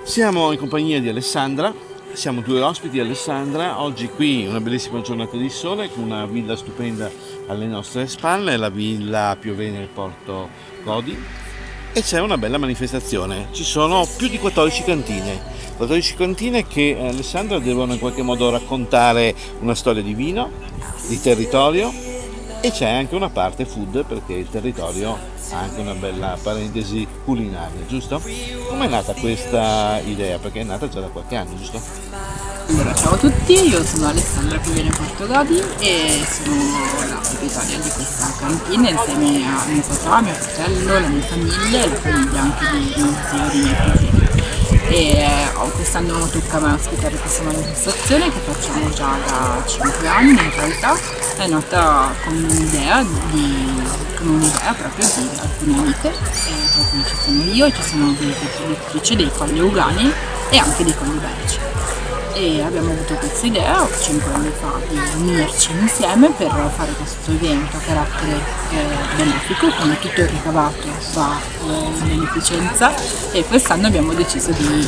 Siamo in compagnia di Alessandra, siamo due ospiti di Alessandra, oggi qui una bellissima giornata di sole con una villa stupenda alle nostre spalle, la villa Piovene del Porto Codi, e c'è una bella manifestazione, ci sono più di 14 cantine. 14 cantine che Alessandra devono in qualche modo raccontare una storia di vino, di territorio, e c'è anche una parte food perché il territorio ha anche una bella parentesi culinaria, giusto? Com'è nata questa idea? Perché è nata già da qualche anno, giusto? Allora, ciao a tutti, io sono Alessandra Piovene Portogadi e sono la proprietaria di questa cantina insieme a mio papà, mio fratello, la mia famiglia e la famiglia anche di mio zio, di miei cugini. Quest'anno tocca a me ospitare questa manifestazione che facciamo già da 5 anni in realtà. È nata con un'idea proprio di alcune amiche, tra cui ci sono io e ci sono delle produttrici dei colli ugani e anche dei colli belgi. E abbiamo avuto questa idea 5 anni fa di unirci insieme per fare questo evento a carattere benefico, quindi tutto il ricavato va in beneficenza, e quest'anno abbiamo deciso di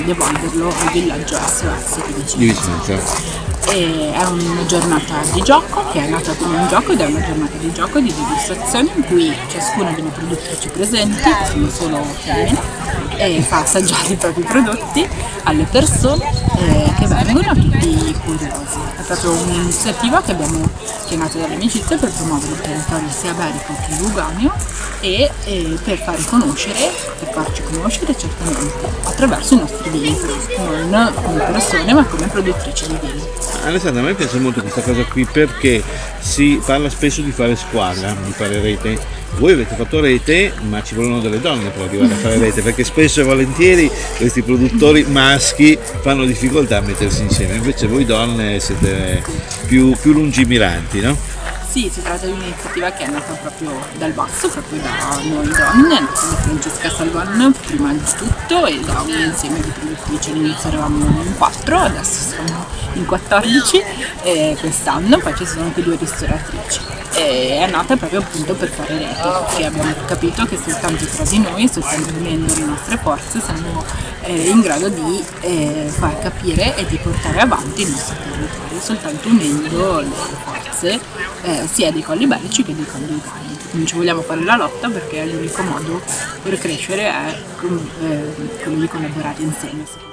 devolverlo al villaggio SOS Di Vicenza. E è una giornata di gioco che è nata come un gioco ed è una giornata di gioco di degustazione in cui ciascuna delle produttrici presenti, che sono solo femmine, fa assaggiare i propri prodotti alle persone che vengono, a tutti curiosi. È proprio un'iniziativa che è nata dall'amicizia per promuovere il territorio sia iberico che luganeo e per farci conoscere certamente attraverso i nostri vini, non come persone ma come produttrici di vini. Alessandra, a me piace molto questa cosa qui perché si parla spesso di fare squadra, di fare rete. Voi avete fatto rete, ma ci vogliono delle donne per arrivare a fare rete, perché spesso e volentieri questi produttori maschi fanno difficoltà a mettersi insieme, invece voi donne siete più lungimiranti, no? Sì, si tratta di un'iniziativa che è nata proprio dal basso, proprio da noi donne, è nata da Francesca Salvan prima di tutto e da un insieme di produttrici. All'inizio eravamo in 4, adesso siamo in 14 quest'anno, poi ci sono anche 2 ristoratrici. E è nata proprio appunto per fare rete, perché abbiamo capito che soltanto tra di noi, soltanto unendo le nostre forze, siamo in grado di far capire e di portare avanti il nostro territorio, soltanto unendo le forze sia dei colli bellici che dei colli ugani. Non ci vogliamo fare la lotta perché l'unico modo per crescere è quello di collaborare insieme.